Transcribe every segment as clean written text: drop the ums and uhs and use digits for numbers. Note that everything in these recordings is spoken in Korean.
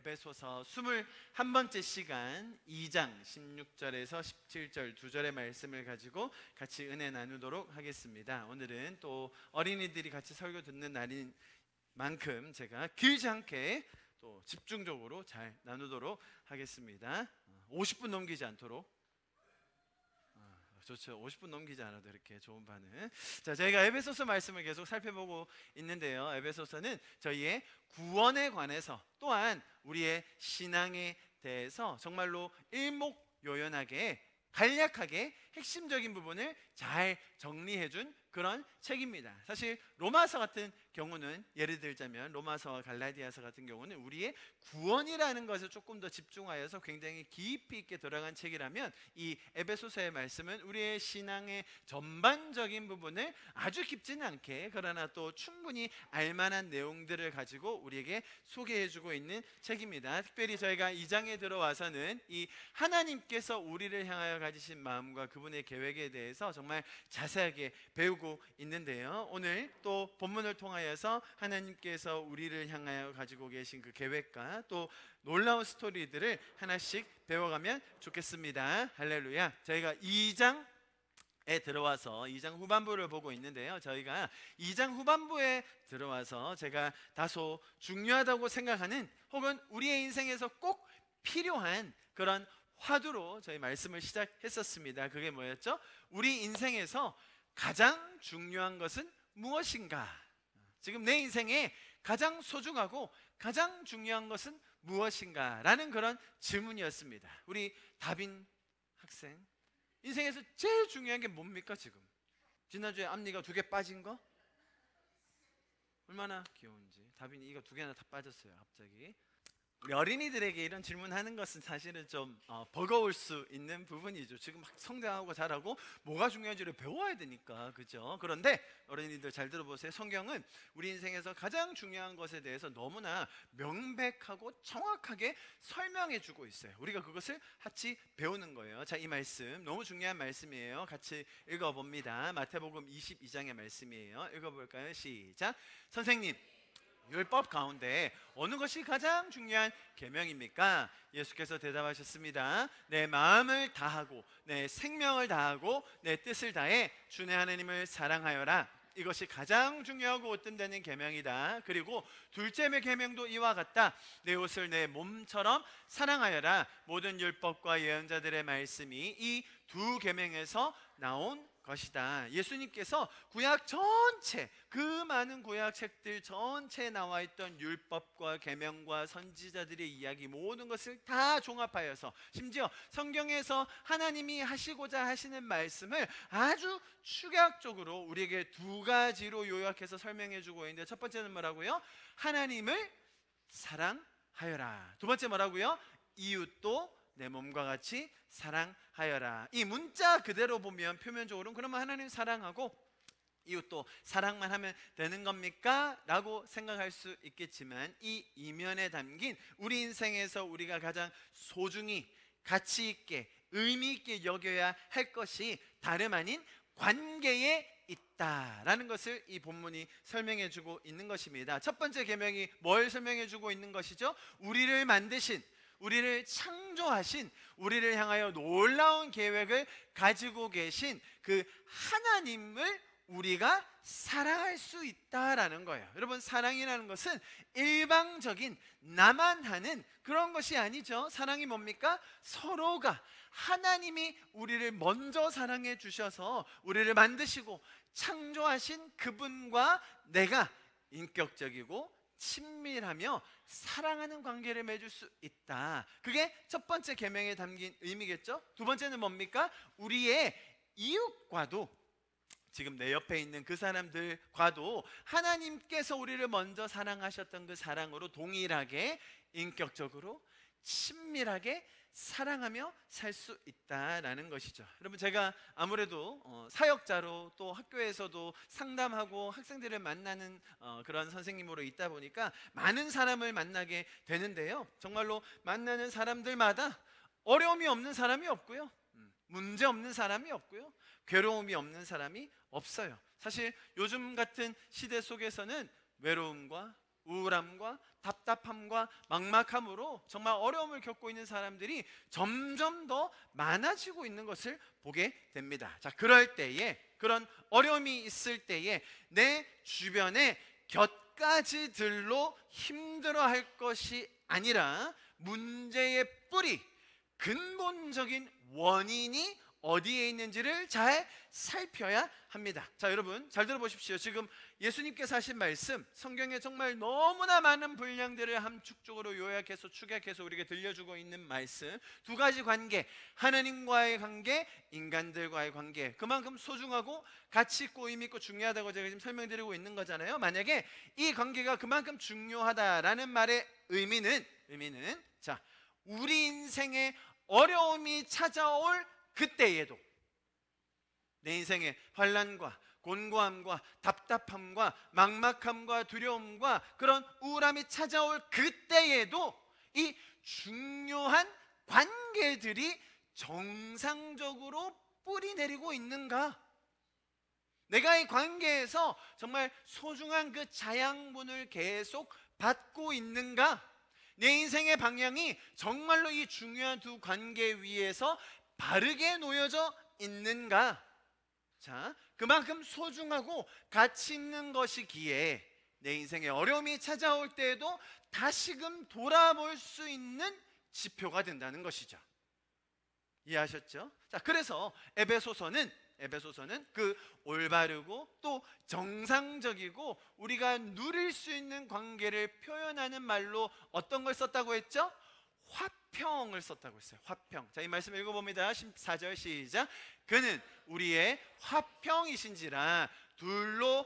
에베소서 21번째 시간 2장 16절에서 17절 두 절의 말씀을 가지고 같이 은혜 나누도록 하겠습니다. 오늘은 또 어린이들이 같이 설교 듣는 날인 만큼 제가 길지 않게 또 집중적으로 잘 나누도록 하겠습니다. 50분 넘기지 않도록. 좋죠. 50분 넘기지 않아도 이렇게 좋은 반응. 자, 저희가 에베소서 말씀을 계속 살펴보고 있는데요. 에베소서는 저희의 구원에 관해서 또한 우리의 신앙에 대해서 정말로 일목요연하게 간략하게 핵심적인 부분을 잘 정리해준 그런 책입니다. 사실 로마서 같은 경우는 예를 들자면 로마서와 갈라디아서 같은 경우는 우리의 구원이라는 것을 조금 더 집중하여서 굉장히 깊이 있게 들어간 책이라면 이 에베소서의 말씀은 우리의 신앙의 전반적인 부분을 아주 깊지는 않게 그러나 또 충분히 알만한 내용들을 가지고 우리에게 소개해주고 있는 책입니다. 특별히 저희가 2장에 들어와서는 이 하나님께서 우리를 향하여 가지신 마음과 그분의 계획에 대해서 정말 자세하게 배우고 있는데요. 오늘 또 본문을 통하여서 하나님께서 우리를 향하여 가지고 계신 그 계획과 또 놀라운 스토리들을 하나씩 배워가면 좋겠습니다. 할렐루야. 저희가 2장에 들어와서 2장 후반부를 보고 있는데요. 저희가 2장 후반부에 들어와서 제가 다소 중요하다고 생각하는 혹은 우리의 인생에서 꼭 필요한 그런 화두로 저희 말씀을 시작했었습니다. 그게 뭐였죠? 우리 인생에서 가장 중요한 것은 무엇인가? 지금 내 인생에 가장 소중하고 가장 중요한 것은 무엇인가? 라는 그런 질문이었습니다. 우리 다빈 학생, 인생에서 제일 중요한 게 뭡니까 지금? 지난주에 앞니가 2개 빠진 거? 얼마나 귀여운지. 다빈이 이가 2개나 다 빠졌어요 갑자기. 우리 어린이들에게 이런 질문하는 것은 사실은 좀 버거울 수 있는 부분이죠. 지금 막 성장하고 자라고 뭐가 중요한지를 배워야 되니까, 그죠? 그런데 어린이들 잘 들어보세요. 성경은 우리 인생에서 가장 중요한 것에 대해서 너무나 명백하고 정확하게 설명해 주고 있어요. 우리가 그것을 같이 배우는 거예요. 자, 이 말씀 너무 중요한 말씀이에요. 같이 읽어봅니다. 마태복음 22장의 말씀이에요. 읽어볼까요? 시작. 선생님, 율법 가운데 어느 것이 가장 중요한 계명입니까? 예수께서 대답하셨습니다. 내 마음을 다하고 내 생명을 다하고 내 뜻을 다해 주 내 하나님을 사랑하여라. 이것이 가장 중요하고 으뜸되는 계명이다. 그리고 둘째 계명도 이와 같다. 내 옷을 내 몸처럼 사랑하여라. 모든 율법과 예언자들의 말씀이 이 두 계명에서 나온 것이다. 예수님께서 구약 전체, 그 많은 구약 책들 전체에 나와 있던 율법과 계명과 선지자들의 이야기 모든 것을 다 종합하여서 심지어 성경에서 하나님이 하시고자 하시는 말씀을 아주 축약적으로 우리에게 2가지로 요약해서 설명해 주고 있는데, 첫 번째는 뭐라고요? 하나님을 사랑하여라. 두 번째 뭐라고요? 이웃도 내 몸과 같이 사랑하여라. 이 문자 그대로 보면 표면적으로는 그러면 하나님 사랑하고 이웃도 사랑만 하면 되는 겁니까? 라고 생각할 수 있겠지만 이 이면에 담긴 우리 인생에서 우리가 가장 소중히 가치 있게 의미 있게 여겨야 할 것이 다름 아닌 관계에 있다라는 것을 이 본문이 설명해 주고 있는 것입니다. 첫 번째 계명이 뭘 설명해 주고 있는 것이죠? 우리를 만드신, 우리를 창조하신, 우리를 향하여 놀라운 계획을 가지고 계신 그 하나님을 우리가 사랑할 수 있다라는 거예요. 여러분, 사랑이라는 것은 일방적인 나만 하는 그런 것이 아니죠. 사랑이 뭡니까? 서로가, 하나님이 우리를 먼저 사랑해 주셔서 우리를 만드시고 창조하신 그분과 내가 인격적이고 친밀하며 사랑하는 관계를 맺을 수 있다. 그게 첫 번째 계명에 담긴 의미겠죠. 두 번째는 뭡니까? 우리의 이웃과도, 지금 내 옆에 있는 그 사람들과도 하나님께서 우리를 먼저 사랑하셨던 그 사랑으로 동일하게 인격적으로 친밀하게 사랑하며 살 수 있다라는 것이죠. 여러분, 제가 아무래도 사역자로 또 학교에서도 상담하고 학생들을 만나는 그런 선생님으로 있다 보니까 많은 사람을 만나게 되는데요. 정말로 만나는 사람들마다 어려움이 없는 사람이 없고요, 문제 없는 사람이 없고요, 괴로움이 없는 사람이 없어요. 사실 요즘 같은 시대 속에서는 외로움과 우울함과 답답함과 막막함으로 정말 어려움을 겪고 있는 사람들이 점점 더 많아지고 있는 것을 보게 됩니다. 자, 그럴 때에, 그런 어려움이 있을 때에 내 주변에 곁가지들로 힘들어할 것이 아니라 문제의 뿌리, 근본적인 원인이 어디에 있는지를 잘 살펴야 합니다. 자, 여러분 잘 들어보십시오. 지금 예수님께서 하신 말씀, 성경에 정말 너무나 많은 분량들을 함축적으로 요약해서 축약해서 우리에게 들려주고 있는 말씀, 두 가지 관계, 하나님과의 관계, 인간들과의 관계, 그만큼 소중하고 가치 있고 의미 있고 중요하다고 제가 지금 설명드리고 있는 거잖아요. 만약에 이 관계가 그만큼 중요하다라는 말의 의미는 자, 우리 인생에 어려움이 찾아올 그때에도, 내 인생의 환난과 곤고함과 답답함과 막막함과 두려움과 그런 우울함이 찾아올 그때에도 이 중요한 관계들이 정상적으로 뿌리 내리고 있는가? 내가 이 관계에서 정말 소중한 그 자양분을 계속 받고 있는가? 내 인생의 방향이 정말로 이 중요한 두 관계 위에서 바르게 놓여져 있는가? 자, 그만큼 소중하고 가치 있는 것이기에 내 인생에 어려움이 찾아올 때에도 다시금 돌아볼 수 있는 지표가 된다는 것이죠. 이해하셨죠? 자, 그래서 에베소서는 그 올바르고 또 정상적이고 우리가 누릴 수 있는 관계를 표현하는 말로 어떤 걸 썼다고 했죠? 화평을 썼다고 했어요. 화평. 자, 이 말씀 읽어봅니다. 14절 시작. 그는 우리의 화평이신지라 둘로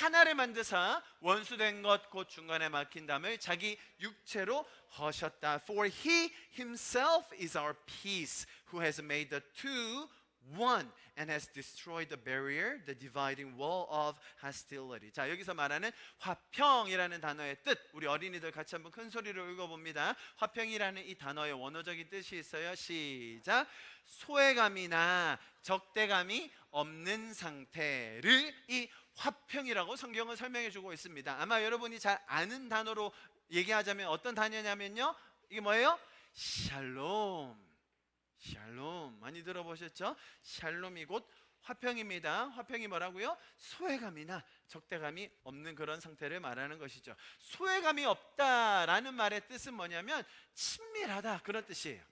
하나를 만드사 원수된 것 곧 중간에 막힌 담을 자기 육체로 허셨다. For he himself is our peace, who has made the two one and has destroyed the barrier, the dividing wall of hostility. 자, 여기서 말하는 화평이라는 단어의 뜻, 우리 어린이들 같이 한번 큰 소리로 읽어봅니다. 화평이라는 이 단어의 원어적인 뜻이 있어요. 시작. 소외감이나 적대감이 없는 상태를 이 화평이라고 성경은 설명해 주고 있습니다. 아마 여러분이 잘 아는 단어로 얘기하자면 어떤 단어냐면요, 이게 뭐예요? 샬롬. 샬롬 많이 들어보셨죠? 샬롬이 곧 화평입니다. 화평이 뭐라고요? 소외감이나 적대감이 없는 그런 상태를 말하는 것이죠. 소외감이 없다라는 말의 뜻은 뭐냐면 친밀하다, 그런 뜻이에요.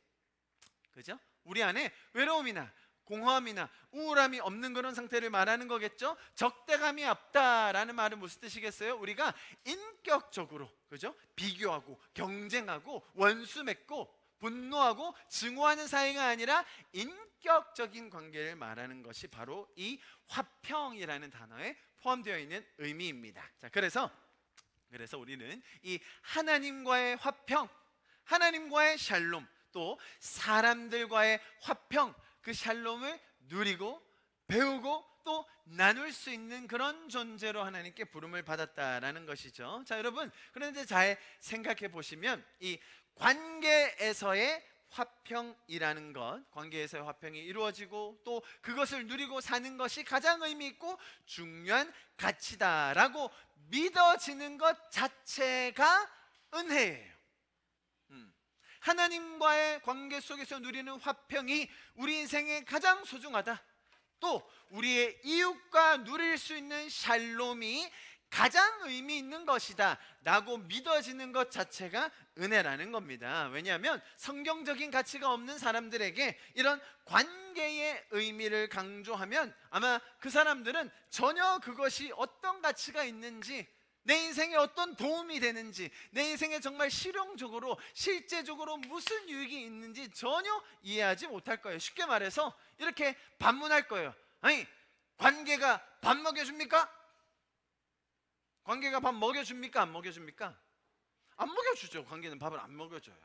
그죠? 우리 안에 외로움이나 공허함이나 우울함이 없는 그런 상태를 말하는 거겠죠? 적대감이 없다라는 말은 무슨 뜻이겠어요? 우리가 인격적으로, 그죠? 비교하고 경쟁하고 원수 맺고 분노하고 증오하는 사이가 아니라 인격적인 관계를 말하는 것이 바로 이 화평이라는 단어에 포함되어 있는 의미입니다. 자, 그래서 우리는 이 하나님과의 화평, 하나님과의 샬롬, 또 사람들과의 화평, 그 샬롬을 누리고 배우고 또 나눌 수 있는 그런 존재로 하나님께 부름을 받았다라는 것이죠. 자, 여러분, 그런데 잘 생각해 보시면 이 관계에서의 화평이라는 것, 관계에서의 화평이 이루어지고 또 그것을 누리고 사는 것이 가장 의미 있고 중요한 가치다라고 믿어지는 것 자체가 은혜예요. 하나님과의 관계 속에서 누리는 화평이 우리 인생에 가장 소중하다. 또 우리의 이웃과 누릴 수 있는 샬롬이 가장 의미 있는 것이다 라고 믿어지는 것 자체가 은혜라는 겁니다. 왜냐하면 성경적인 가치가 없는 사람들에게 이런 관계의 의미를 강조하면 아마 그 사람들은 전혀 그것이 어떤 가치가 있는지, 내 인생에 어떤 도움이 되는지, 내 인생에 정말 실용적으로 실제적으로 무슨 유익이 있는지 전혀 이해하지 못할 거예요. 쉽게 말해서 이렇게 반문할 거예요. 아니, 관계가 밥 먹여줍니까? 관계가 밥 먹여줍니까? 안 먹여줍니까? 안 먹여주죠. 관계는 밥을 안 먹여줘요.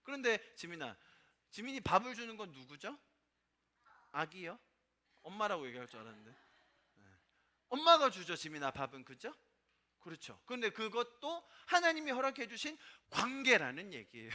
그런데 지민이 밥을 주는 건 누구죠? 아기요? 엄마라고 얘기할 줄 알았는데. 엄마가 주죠. 지민아 밥은, 그죠? 그렇죠. 그런데 그것도 하나님이 허락해 주신 관계라는 얘기예요.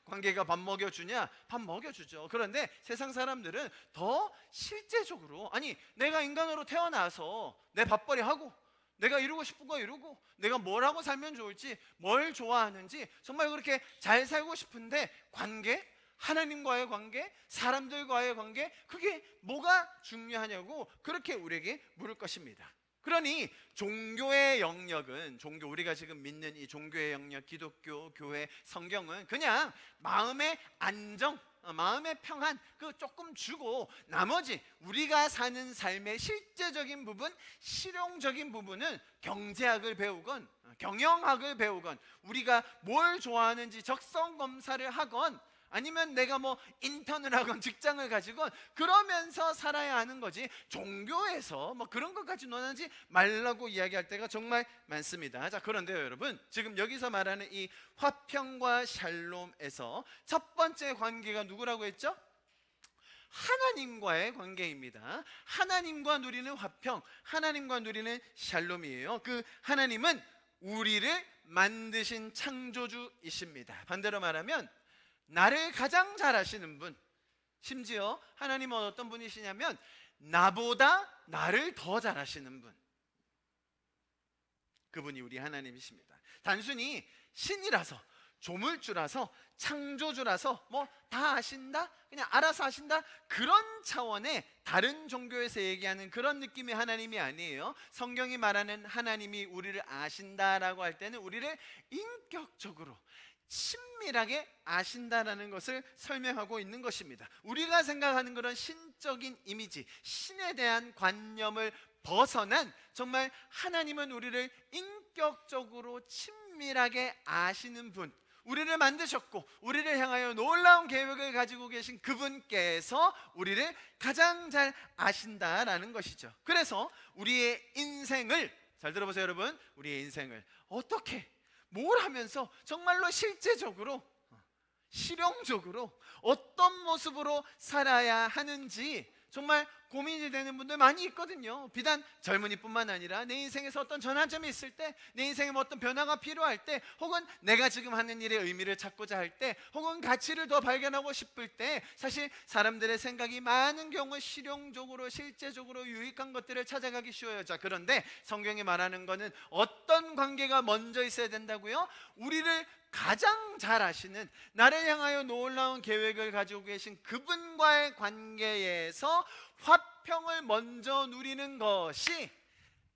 관계가 밥 먹여주냐? 밥 먹여주죠. 그런데 세상 사람들은 더 실제적으로, 아니 내가 인간으로 태어나서 내 밥벌이 하고 내가 이루고 싶은 거 이루고, 내가 뭘 하고 살면 좋을지, 뭘 좋아하는지 정말 그렇게 잘 살고 싶은데 관계, 하나님과의 관계, 사람들과의 관계, 그게 뭐가 중요하냐고 그렇게 우리에게 물을 것입니다. 그러니 종교의 영역은, 우리가 지금 믿는 이 종교의 영역, 기독교, 교회, 성경은 그냥 마음의 안정, 마음의 평안 그 조금 주고, 나머지 우리가 사는 삶의 실제적인 부분, 실용적인 부분은 경제학을 배우건 경영학을 배우건, 우리가 뭘 좋아하는지 적성 검사를 하건, 아니면 내가 뭐 인턴을 하건 직장을 가지건 그러면서 살아야 하는 거지, 종교에서 뭐 그런 것까지 논하지 말라고 이야기할 때가 정말 많습니다. 자, 그런데요 여러분, 지금 여기서 말하는 이 화평과 샬롬에서 첫 번째 관계가 누구라고 했죠? 하나님과의 관계입니다. 하나님과 누리는 화평, 하나님과 누리는 샬롬이에요. 그 하나님은 우리를 만드신 창조주이십니다. 반대로 말하면 나를 가장 잘 아시는 분, 심지어 하나님은 어떤 분이시냐면 나보다 나를 더 잘 아시는 분, 그분이 우리 하나님이십니다. 단순히 신이라서, 조물주라서, 창조주라서 뭐 다 아신다, 그냥 알아서 하신다, 그런 차원의 다른 종교에서 얘기하는 그런 느낌의 하나님이 아니에요. 성경이 말하는 하나님이 우리를 아신다라고 할 때는 우리를 인격적으로 친밀하게 아신다라는 것을 설명하고 있는 것입니다. 우리가 생각하는 그런 신적인 이미지, 신에 대한 관념을 벗어난, 정말 하나님은 우리를 인격적으로 친밀하게 아시는 분, 우리를 만드셨고 우리를 향하여 놀라운 계획을 가지고 계신 그분께서 우리를 가장 잘 아신다라는 것이죠. 그래서 우리의 인생을, 잘 들어보세요 여러분, 우리의 인생을 어떻게, 뭘 하면서 정말로 실제적으로, 실용적으로 어떤 모습으로 살아야 하는지 정말 고민이 되는 분들 많이 있거든요. 비단 젊은이뿐만 아니라 내 인생에서 어떤 전환점이 있을 때, 내 인생에 뭐 어떤 변화가 필요할 때, 혹은 내가 지금 하는 일의 의미를 찾고자 할 때, 혹은 가치를 더 발견하고 싶을 때, 사실 사람들의 생각이 많은 경우 실용적으로, 실제적으로 유익한 것들을 찾아가기 쉬워요. 자, 그런데 성경이 말하는 거는 어떤 관계가 먼저 있어야 된다고요? 우리를 가장 잘 아시는, 나를 향하여 놀라운 계획을 가지고 계신 그분과의 관계에서 화평을 먼저 누리는 것이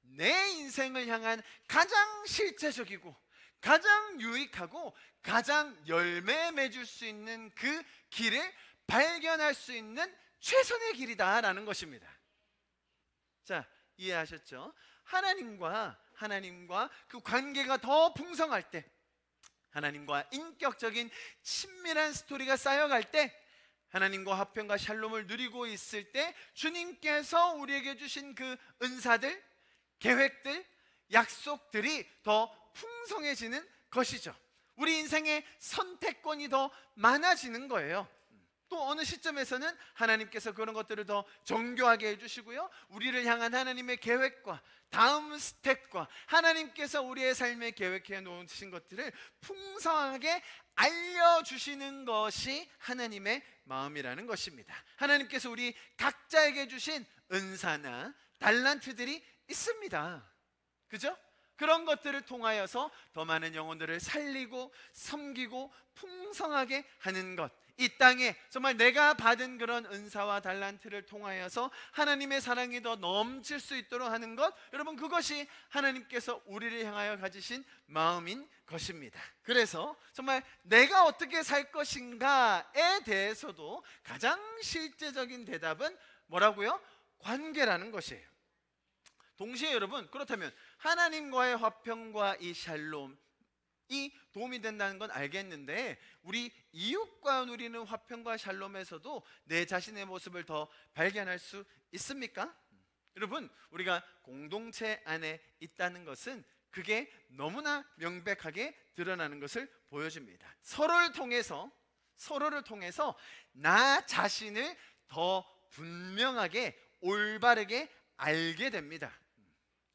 내 인생을 향한 가장 실제적이고 가장 유익하고 가장 열매 맺을 수 있는 그 길을 발견할 수 있는 최선의 길이다라는 것입니다. 자, 이해하셨죠? 하나님과 그 관계가 더 풍성할 때, 하나님과 인격적인 친밀한 스토리가 쌓여갈 때, 하나님과 화평과 샬롬을 누리고 있을 때 주님께서 우리에게 주신 그 은사들, 계획들, 약속들이 더 풍성해지는 것이죠. 우리 인생의 선택권이 더 많아지는 거예요. 또 어느 시점에서는 하나님께서 그런 것들을 더 정교하게 해주시고요, 우리를 향한 하나님의 계획과 다음 스텝과 하나님께서 우리의 삶에 계획해 놓으신 것들을 풍성하게 알려주시는 것이 하나님의 마음이라는 것입니다. 하나님께서 우리 각자에게 주신 은사나 달란트들이 있습니다. 그죠? 그런 것들을 통하여서 더 많은 영혼들을 살리고 섬기고 풍성하게 하는 것, 이 땅에 정말 내가 받은 그런 은사와 달란트를 통하여서 하나님의 사랑이 더 넘칠 수 있도록 하는 것, 여러분, 그것이 하나님께서 우리를 향하여 가지신 마음인 것입니다. 그래서 정말 내가 어떻게 살 것인가에 대해서도 가장 실제적인 대답은 뭐라고요? 관계라는 것이에요. 동시에 여러분, 그렇다면 하나님과의 화평과 이 샬롬, 이 도움이 된다는 건 알겠는데, 우리 이웃과 누리는 화평과 샬롬에서도 내 자신의 모습을 더 발견할 수 있습니까? 여러분, 우리가 공동체 안에 있다는 것은 그게 너무나 명백하게 드러나는 것을 보여줍니다. 서로를 통해서 나 자신을 더 분명하게 올바르게 알게 됩니다.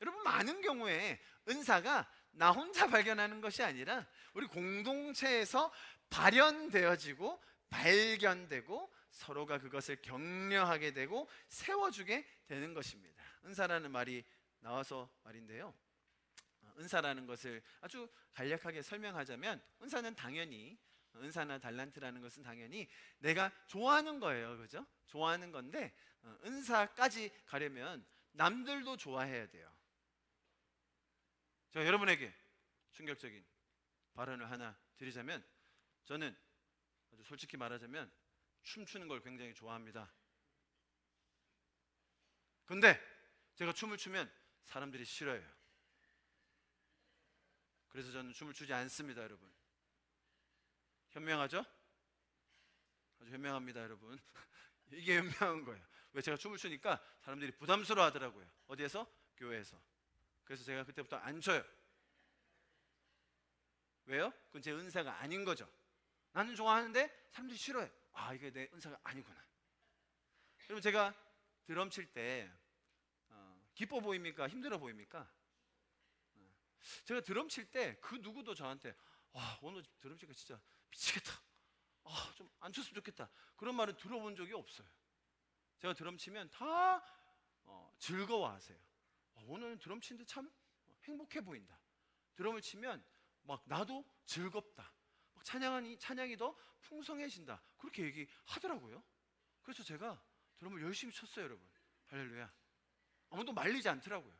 여러분, 많은 경우에 은사가 나 혼자 발견하는 것이 아니라 우리 공동체에서 발현되어지고 발견되고 서로가 그것을 격려하게 되고 세워주게 되는 것입니다. 은사라는 말이 나와서 말인데요, 은사라는 것을 아주 간략하게 설명하자면, 은사는 당연히, 은사나 달란트라는 것은 당연히 내가 좋아하는 거예요. 그죠? 좋아하는 건데, 은사까지 가려면 남들도 좋아해야 돼요. 제가 여러분에게 충격적인 발언을 하나 드리자면, 저는 아주 솔직히 말하자면 춤추는 걸 굉장히 좋아합니다. 근데 제가 춤을 추면 사람들이 싫어해요. 그래서 저는 춤을 추지 않습니다, 여러분. 현명하죠? 아주 현명합니다, 여러분. 이게 현명한 거예요. 왜? 제가 춤을 추니까 사람들이 부담스러워 하더라고요. 어디에서? 교회에서. 그래서 제가 그때부터 안 춰요. 왜요? 그건 제 은사가 아닌 거죠. 나는 좋아하는데 사람들이 싫어해. 아, 이게 내 은사가 아니구나. 여러분, 제가 드럼 칠 때 기뻐 보입니까? 힘들어 보입니까? 제가 드럼 칠 때 그 누구도 저한테 오늘 드럼 치니까 진짜 미치겠다, 좀 안 쳤으면 좋겠다, 그런 말은 들어본 적이 없어요. 제가 드럼 치면 다 즐거워하세요. 오늘 드럼 치는데 참 행복해 보인다. 드럼을 치면 막 나도 즐겁다. 막 찬양이 더 풍성해진다. 그렇게 얘기하더라고요. 그래서 제가 드럼을 열심히 쳤어요, 여러분. 할렐루야. 아무도 말리지 않더라고요,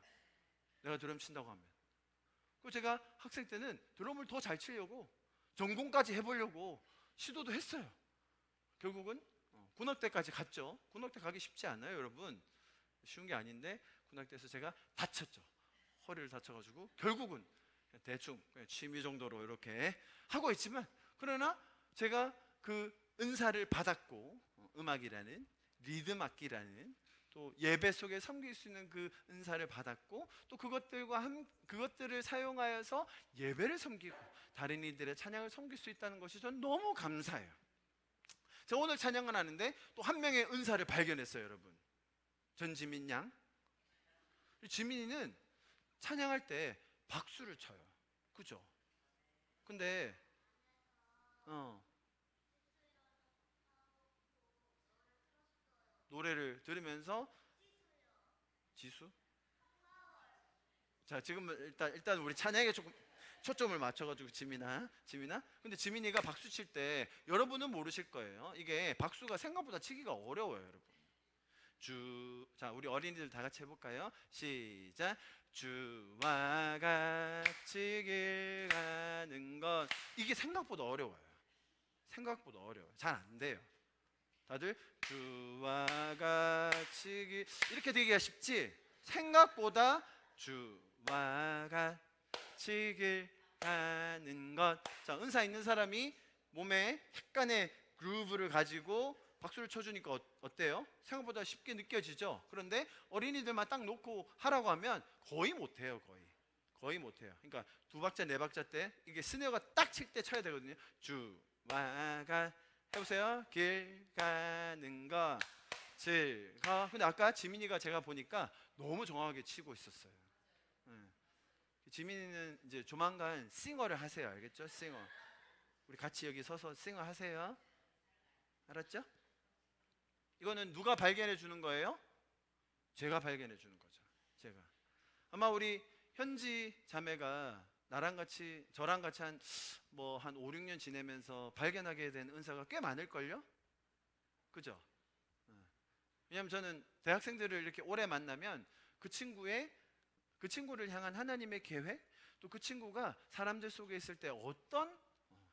내가 드럼 친다고 하면. 그리고 제가 학생 때는 드럼을 더 잘 치려고 전공까지 해보려고 시도도 했어요. 결국은 군악대까지 갔죠. 군악대 가기 쉽지 않아요, 여러분. 쉬운 게 아닌데 군악대에서 제가 다쳤죠. 허리를 다쳐가지고 결국은 대충 그냥 취미 정도로 이렇게 하고 있지만, 그러나 제가 그 은사를 받았고, 음악이라는, 리듬 악기라는, 또 예배 속에 섬길 수 있는 그 은사를 받았고, 또 그것들을 사용하여서 예배를 섬기고 다른 이들의 찬양을 섬길 수 있다는 것이 전 너무 감사해요. 제가 오늘 찬양을 하는데 또 한 명의 은사를 발견했어요, 여러분. 전지민 양. 지민이는 찬양할 때 박수를 쳐요. 그죠? 근데 노래를 들으면서 지수? 자, 지금 일단 우리 찬양에 조금 초점을 맞춰가지고 지민아. 근데 지민이가 박수 칠 때 여러분은 모르실 거예요. 이게 박수가 생각보다 치기가 어려워요, 여러분. 자, 우리 어린이들 다 같이 해볼까요? 시작. 주와 같이 길 가는 것. 이게 생각보다 어려워요. 잘 안 돼요. 다들 주와 같이 길, 이렇게 되기가 쉽지, 생각보다 주와 같이 길 가는 것. 자, 은사 있는 사람이 몸에 약간의 그루브를 가지고 박수를 쳐주니까 어때요? 생각보다 쉽게 느껴지죠? 그런데 어린이들만 딱 놓고 하라고 하면 거의 못해요. 거의 못해요. 그러니까 두 박자 네 박자 때 이게 스네어가 딱 칠 때 쳐야 되거든요. 주와 가, 해보세요. 길 가는 것 즐거. 근데 아까 지민이가 제가 보니까 너무 정확하게 치고 있었어요. 지민이는 이제 조만간 싱어를 하세요. 알겠죠? 싱어. 우리 같이 여기 서서 싱어 하세요. 알았죠? 이거는 누가 발견해 주는 거예요? 제가 발견해 주는 거죠. 제가. 아마 우리 현지 자매가 저랑 같이 한 5, 6년 지내면서 발견하게 된 은사가 꽤 많을걸요? 그죠? 왜냐하면 저는 대학생들을 이렇게 오래 만나면 그 친구를 향한 하나님의 계획, 또 그 친구가 사람들 속에 있을 때 어떤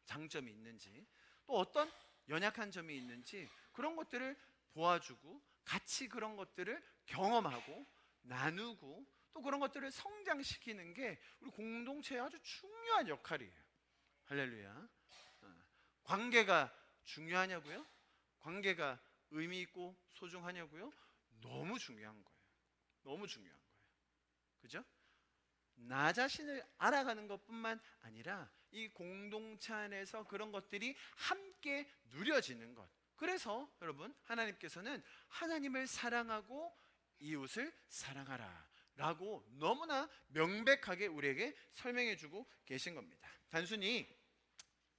장점이 있는지, 또 어떤 연약한 점이 있는지, 그런 것들을 도와주고 같이 그런 것들을 경험하고 나누고, 또 그런 것들을 성장시키는 게 우리 공동체의 아주 중요한 역할이에요. 할렐루야. 관계가 중요하냐고요? 관계가 의미 있고 소중하냐고요? 너무 중요한 거예요. 너무 중요한 거예요. 그죠? 나 자신을 알아가는 것뿐만 아니라 이 공동체 안에서 그런 것들이 함께 누려지는 것. 그래서 여러분, 하나님께서는 하나님을 사랑하고 이웃을 사랑하라 라고 너무나 명백하게 우리에게 설명해 주고 계신 겁니다. 단순히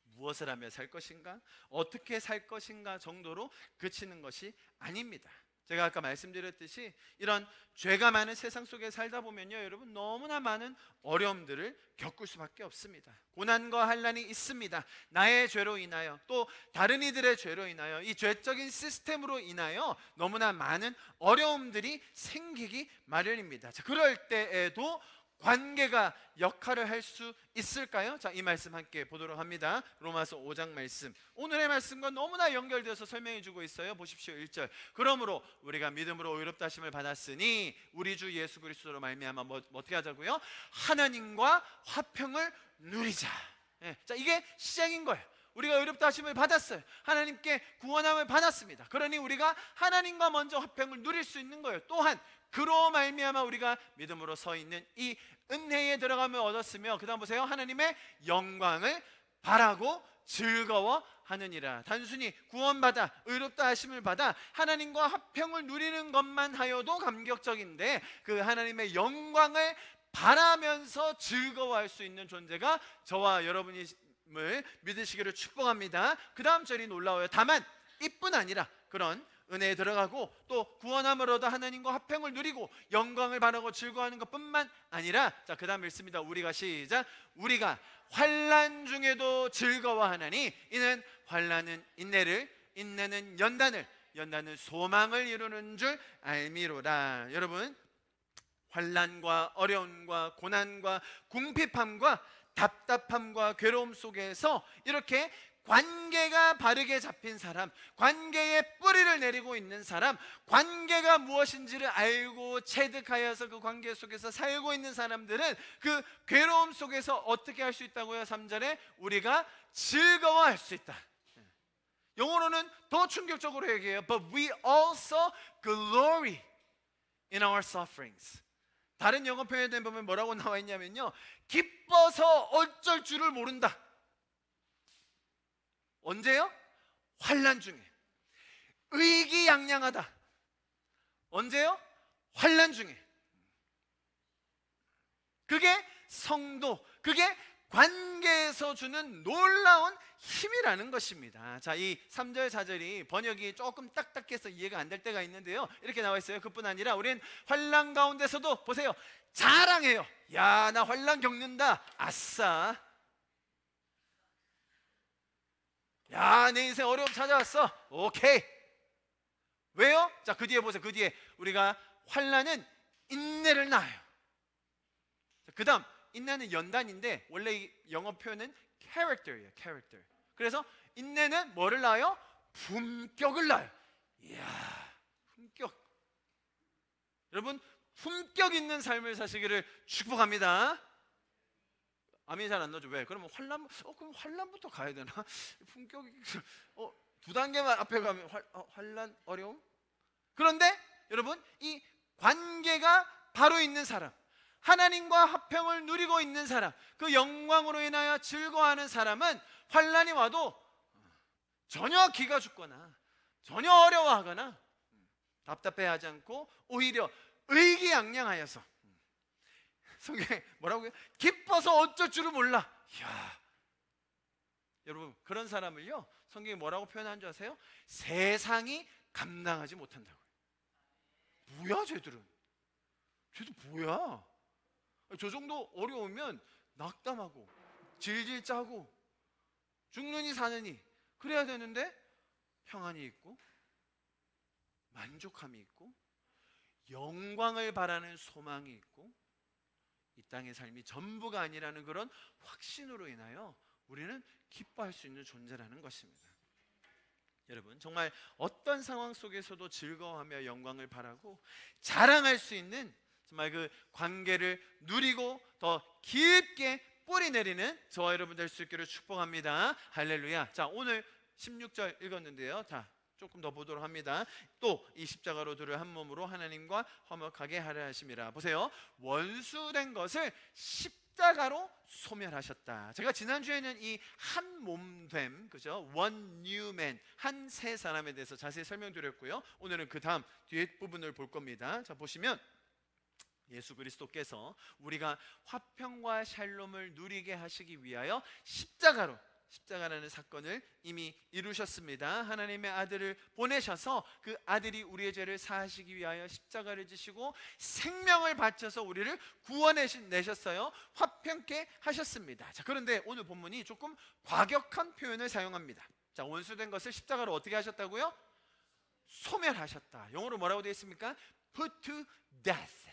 무엇을 하며 살 것인가, 어떻게 살 것인가 정도로 그치는 것이 아닙니다. 제가 아까 말씀드렸듯이 이런 죄가 많은 세상 속에 살다 보면요, 여러분, 너무나 많은 어려움들을 겪을 수밖에 없습니다. 고난과 환난이 있습니다. 나의 죄로 인하여, 또 다른 이들의 죄로 인하여, 이 죄적인 시스템으로 인하여 너무나 많은 어려움들이 생기기 마련입니다. 자, 그럴 때에도 관계가 역할을 할 수 있을까요? 자, 이 말씀 함께 보도록 합니다. 로마서 5장 말씀, 오늘의 말씀과 너무나 연결되어서 설명해 주고 있어요. 보십시오. 1절, 그러므로 우리가 믿음으로 의롭다 하심을 받았으니 우리 주 예수 그리스도로 말미암아 어떻게 하자고요? 하나님과 화평을 누리자. 자, 이게 시작인 거예요. 우리가 의롭다 하심을 받았어요. 하나님께 구원함을 받았습니다. 그러니 우리가 하나님과 먼저 화평을 누릴 수 있는 거예요. 또한 그로 말미암아 우리가 믿음으로 서 있는 이 은혜에 들어가며 얻었으며, 그 다음 보세요. 하나님의 영광을 바라고 즐거워하느니라. 단순히 구원받아 의롭다 하심을 받아 하나님과 화평을 누리는 것만 하여도 감격적인데, 그 하나님의 영광을 바라면서 즐거워할 수 있는 존재가 저와 여러분이 믿으시기를 축복합니다. 그 다음 절이 놀라워요. 다만 이뿐 아니라 그런 은혜에 들어가고 또 구원함을 얻어 하나님과 화평을 누리고 영광을 바라고 즐거워하는 것뿐만 아니라, 자, 그 다음 읽습니다. 우리가 시작. 우리가 환난 중에도 즐거워하나니 이는 환난은 인내를, 인내는 연단을, 연단은 소망을 이루는 줄 알미로라. 여러분, 환난과 어려움과 고난과 궁핍함과 답답함과 괴로움 속에서 이렇게 관계가 바르게 잡힌 사람, 관계에 뿌리를 내리고 있는 사람, 관계가 무엇인지를 알고 체득하여서 그 관계 속에서 살고 있는 사람들은 그 괴로움 속에서 어떻게 할 수 있다고요? 3절에 우리가 즐거워할 수 있다. 영어로는 더 충격적으로 얘기해요. But we also glory in our sufferings. 다른 영어 표현에 보면 뭐라고 나와 있냐면요, 기뻐서 어쩔 줄을 모른다. 언제요? 환난 중에. 의기양양하다. 언제요? 환난 중에. 그게 성도, 그게 관계에서 주는 놀라운 힘이라는 것입니다. 자, 이 3절 4절이 번역이 조금 딱딱해서 이해가 안 될 때가 있는데요, 이렇게 나와 있어요. 그뿐 아니라 우린 환난 가운데서도 보세요, 자랑해요. 야, 나 환난 겪는다. 아싸. 야, 내 인생 어려움 찾아왔어. 오케이. 왜요? 자, 그 뒤에 보세요. 그 뒤에 우리가 환난은 인내를 낳아요. 그 다음, 인내는 연단인데 원래 이 영어 표현은 character예요. character. 그래서 인내는 뭐를 낳아요? 품격을 낳아요. 이야, 품격. 여러분, 품격 있는 삶을 사시기를 축복합니다. 아멘. 잘 안 나죠? 왜? 그러면 그럼 환난부터 가야 되나? 품격이 두 단계만 앞에 가면 환난, 어려움. 그런데 여러분, 이 관계가 바로 있는 사람, 하나님과 화평을 누리고 있는 사람, 그 영광으로 인하여 즐거워하는 사람은 환난이 와도 전혀 기가 죽거나 전혀 어려워하거나 답답해하지 않고 오히려 의기양양하여서, 성경에 뭐라고요? 기뻐서 어쩔 줄을 몰라. 이야, 여러분, 그런 사람을요, 성경이 뭐라고 표현한 줄 아세요? 세상이 감당하지 못한다고요. 뭐야 쟤들은? 쟤도 뭐야? 저 정도 어려우면 낙담하고 질질 짜고 죽느니 사느니 그래야 되는데 평안이 있고 만족함이 있고 영광을 바라는 소망이 있고 이 땅의 삶이 전부가 아니라는 그런 확신으로 인하여 우리는 기뻐할 수 있는 존재라는 것입니다. 여러분, 정말 어떤 상황 속에서도 즐거워하며 영광을 바라고 자랑할 수 있는 정말 그 관계를 누리고 더 깊게 뿌리 내리는 저와 여러분 될 수 있기를 축복합니다. 할렐루야. 자, 오늘 16절 읽었는데요. 자, 조금 더 보도록 합니다. 또 이 십자가로 둘을 한 몸으로 하나님과 화목하게 하려 하심이라. 보세요. 원수된 것을 십자가로 소멸하셨다. 제가 지난주에는 이 한 몸됨, 그죠? One new man, 한 새 사람에 대해서 자세히 설명드렸고요. 오늘은 그 다음 뒤에 부분을 볼 겁니다. 자, 보시면 예수 그리스도께서 우리가 화평과 샬롬을 누리게 하시기 위하여 십자가로 십자가라는 사건을 이미 이루셨습니다. 하나님의 아들을 보내셔서 그 아들이 우리의 죄를 사하시기 위하여 십자가를 지시고 생명을 바쳐서 우리를 구원내셨어요. 화평케 하셨습니다. 자, 그런데 오늘 본문이 조금 과격한 표현을 사용합니다. 자, 원수된 것을 십자가로 어떻게 하셨다고요? 소멸하셨다. 영어로 뭐라고 되어 있습니까? Put to death.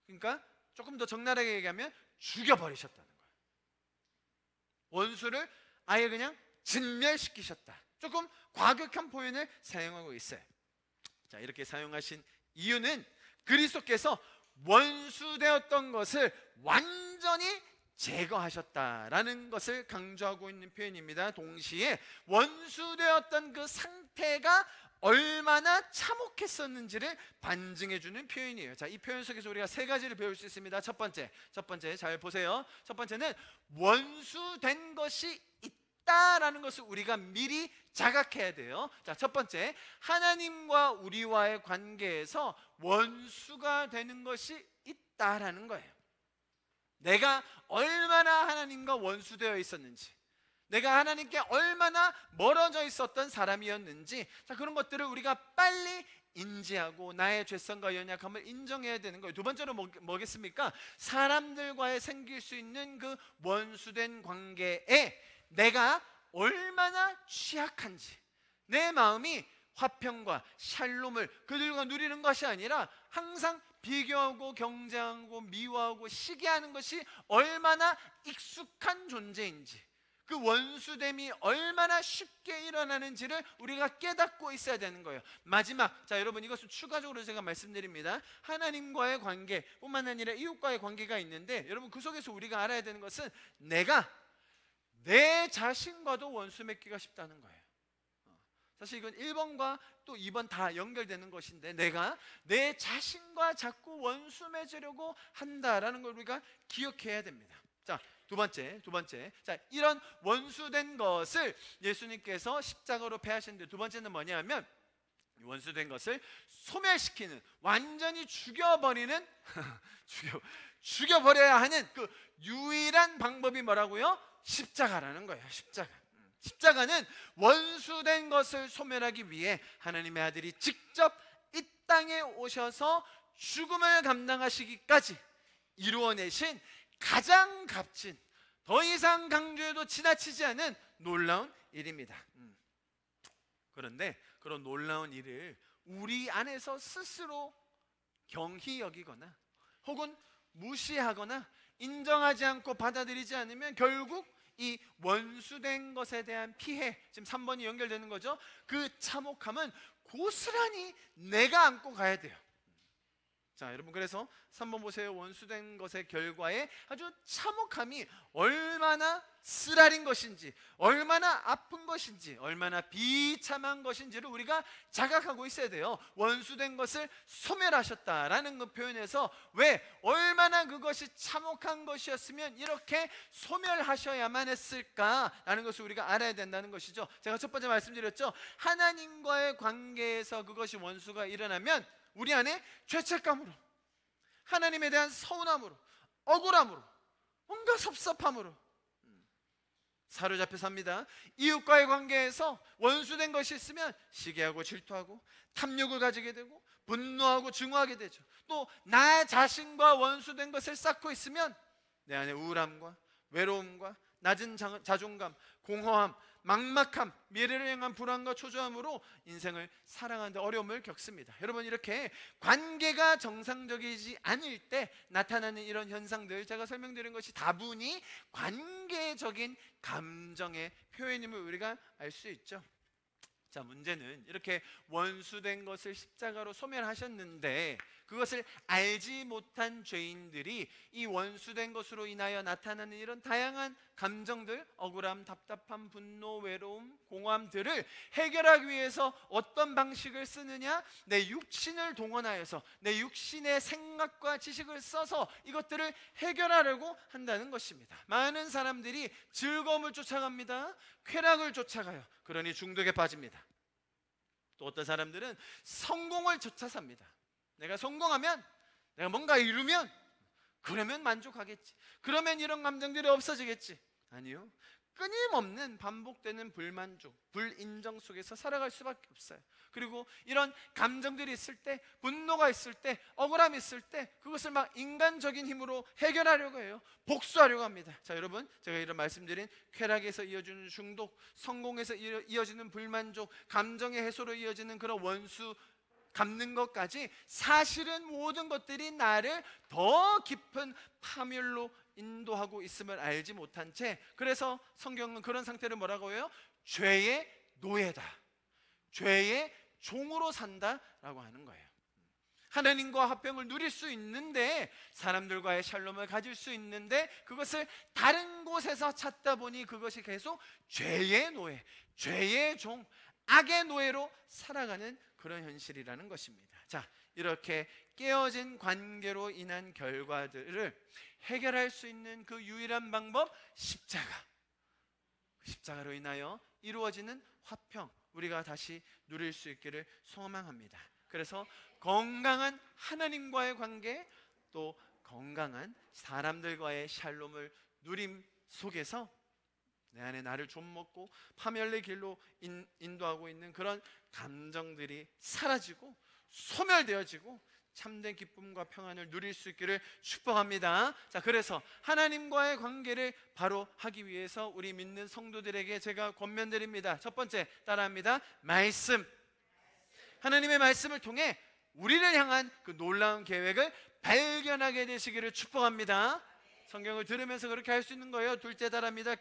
그러니까 조금 더 적나라하게 얘기하면 죽여버리셨다는 거예요. 원수를 아예 그냥 진멸시키셨다. 조금 과격한 표현을 사용하고 있어요. 자, 이렇게 사용하신 이유는 그리스도께서 원수되었던 것을 완전히 제거하셨다라는 것을 강조하고 있는 표현입니다. 동시에 원수되었던 그 상태가 얼마나 참혹했었는지를 반증해주는 표현이에요. 자, 이 표현 속에서 우리가 세 가지를 배울 수 있습니다. 첫 번째 잘 보세요. 첫 번째는 원수된 것이 있다라는 것을 우리가 미리 자각해야 돼요. 자, 첫 번째, 하나님과 우리와의 관계에서 원수가 되는 것이 있다라는 거예요. 내가 얼마나 하나님과 원수되어 있었는지, 내가 하나님께 얼마나 멀어져 있었던 사람이었는지, 자, 그런 것들을 우리가 빨리 인지하고 나의 죄성과 연약함을 인정해야 되는 거예요. 두 번째로 뭐겠습니까? 사람들과의 생길 수 있는 그 원수된 관계에 내가 얼마나 취약한지, 내 마음이 화평과 샬롬을 그들과 누리는 것이 아니라 항상 비교하고 경쟁하고 미워하고 시기하는 것이 얼마나 익숙한 존재인지, 그 원수됨이 얼마나 쉽게 일어나는지를 우리가 깨닫고 있어야 되는 거예요. 마지막, 자, 여러분, 이것은 추가적으로 제가 말씀드립니다. 하나님과의 관계뿐만 아니라 이웃과의 관계가 있는데, 여러분, 그 속에서 우리가 알아야 되는 것은 내가 내 자신과도 원수 맺기가 쉽다는 거예요. 사실 이건 1번과 또 2번 다 연결되는 것인데, 내가 내 자신과 자꾸 원수 맺으려고 한다라는 걸 우리가 기억해야 됩니다. 자, 두 번째. 자, 이런 원수된 것을 예수님께서 십자가로 패하셨는데, 두 번째는 뭐냐면 원수된 것을 소멸시키는, 완전히 죽여버리는 죽여버려야 하는 그 유일한 방법이 뭐라고요? 십자가라는 거예요. 십자가는 원수된 것을 소멸하기 위해 하나님의 아들이 직접 이 땅에 오셔서 죽음을 감당하시기까지 이루어내신 가장 값진, 더 이상 강조해도 지나치지 않은 놀라운 일입니다. 그런데 그런 놀라운 일을 우리 안에서 스스로 경히 여기거나 혹은 무시하거나 인정하지 않고 받아들이지 않으면 결국 이 원수된 것에 대한 피해, 지금 3번이 연결되는 거죠. 그 참혹함은 고스란히 내가 안고 가야 돼요. 자, 여러분, 그래서 3번 보세요. 원수된 것의 결과에 아주 참혹함이 얼마나 쓰라린 것인지, 얼마나 아픈 것인지, 얼마나 비참한 것인지를 우리가 자각하고 있어야 돼요. 원수된 것을 소멸하셨다라는 그 표현에서 왜, 얼마나 그것이 참혹한 것이었으면 이렇게 소멸하셔야만 했을까라는 것을 우리가 알아야 된다는 것이죠. 제가 첫 번째 말씀드렸죠. 하나님과의 관계에서 그것이 원수가 일어나면 우리 안에 죄책감으로, 하나님에 대한 서운함으로, 억울함으로, 뭔가 섭섭함으로 사로잡혀 삽니다. 이웃과의 관계에서 원수된 것이 있으면 시기하고 질투하고 탐욕을 가지게 되고 분노하고 증오하게 되죠. 또 나 자신과 원수된 것을 쌓고 있으면 내 안에 우울함과 외로움과 낮은 자존감, 공허함, 막막함, 미래를 향한 불안과 초조함으로 인생을 살아가는데 어려움을 겪습니다. 여러분, 이렇게 관계가 정상적이지 않을 때 나타나는 이런 현상들, 제가 설명드린 것이 다분히 관계적인 감정의 표현임을 우리가 알 수 있죠. 자, 문제는 이렇게 원수된 것을 십자가로 소멸하셨는데 그것을 알지 못한 죄인들이 이 원수된 것으로 인하여 나타나는 이런 다양한 감정들, 억울함, 답답함, 분노, 외로움, 공허함들을 해결하기 위해서 어떤 방식을 쓰느냐? 내 육신을 동원하여서 내 육신의 생각과 지식을 써서 이것들을 해결하려고 한다는 것입니다. 많은 사람들이 즐거움을 쫓아갑니다. 쾌락을 쫓아가요. 그러니 중독에 빠집니다. 또 어떤 사람들은 성공을 쫓아 삽니다. 내가 성공하면, 내가 뭔가 이루면, 그러면 만족하겠지, 그러면 이런 감정들이 없어지겠지. 아니요, 끊임없는 반복되는 불만족, 불인정 속에서 살아갈 수밖에 없어요. 그리고 이런 감정들이 있을 때, 분노가 있을 때, 억울함이 있을 때 그것을 막 인간적인 힘으로 해결하려고 해요. 복수하려고 합니다. 자, 여러분, 제가 이런 말씀드린 쾌락에서 이어지는 중독, 성공에서 이어지는 불만족, 감정의 해소로 이어지는 그런 원수 갚는 것까지, 사실은 모든 것들이 나를 더 깊은 파멸로 인도하고 있음을 알지 못한 채, 그래서 성경은 그런 상태를 뭐라고 해요? 죄의 노예다, 죄의 종으로 산다라고 하는 거예요. 하나님과 화평을 누릴 수 있는데, 사람들과의 샬롬을 가질 수 있는데, 그것을 다른 곳에서 찾다 보니 그것이 계속 죄의 노예, 죄의 종, 악의 노예로 살아가는 그런 현실이라는 것입니다. 자, 이렇게 깨어진 관계로 인한 결과들을 해결할 수 있는 그 유일한 방법, 십자가로 인하여 이루어지는 화평, 우리가 다시 누릴 수 있기를 소망합니다. 그래서 건강한 하나님과의 관계, 또 건강한 사람들과의 샬롬을 누림 속에서 내 안에 나를 좀먹고 파멸의 길로 인도하고 있는 그런 감정들이 사라지고 소멸되어지고 참된 기쁨과 평안을 누릴 수 있기를 축복합니다. 자, 그래서 하나님과의 관계를 바로 하기 위해서 우리 믿는 성도들에게 제가 권면드립니다. 첫 번째, 따라합니다. 말씀. 하나님의 말씀을 통해 우리를 향한 그 놀라운 계획을 발견하게 되시기를 축복합니다. 성경을 들으면서 그렇게 할 수 있는 거예요. 둘째, 따라합니다.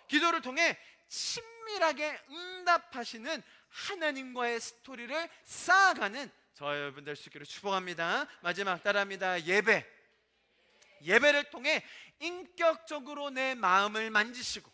기도를 통해 친밀하게 응답하시는 하나님과의 스토리를 쌓아가는 저와 여러분 될 수 있기를 축복합니다. 마지막, 따라합니다. 예배를 통해 인격적으로 내 마음을 만지시고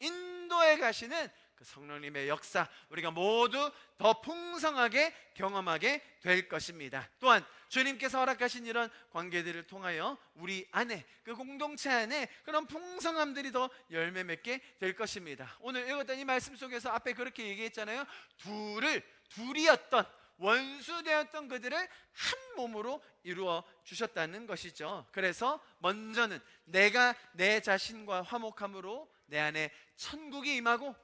인도해 가시는 그 성령님의 역사, 우리가 모두 더 풍성하게 경험하게 될 것입니다. 또한 주님께서 허락하신 이런 관계들을 통하여 우리 안에, 그 공동체 안에 그런 풍성함들이 더 열매 맺게 될 것입니다. 오늘 읽었던 이 말씀 속에서 앞에 그렇게 얘기했잖아요. 둘이었던, 원수되었던 그들을 한 몸으로 이루어 주셨다는 것이죠. 그래서 먼저는 내가 내 자신과 화목함으로 내 안에 천국이 임하고,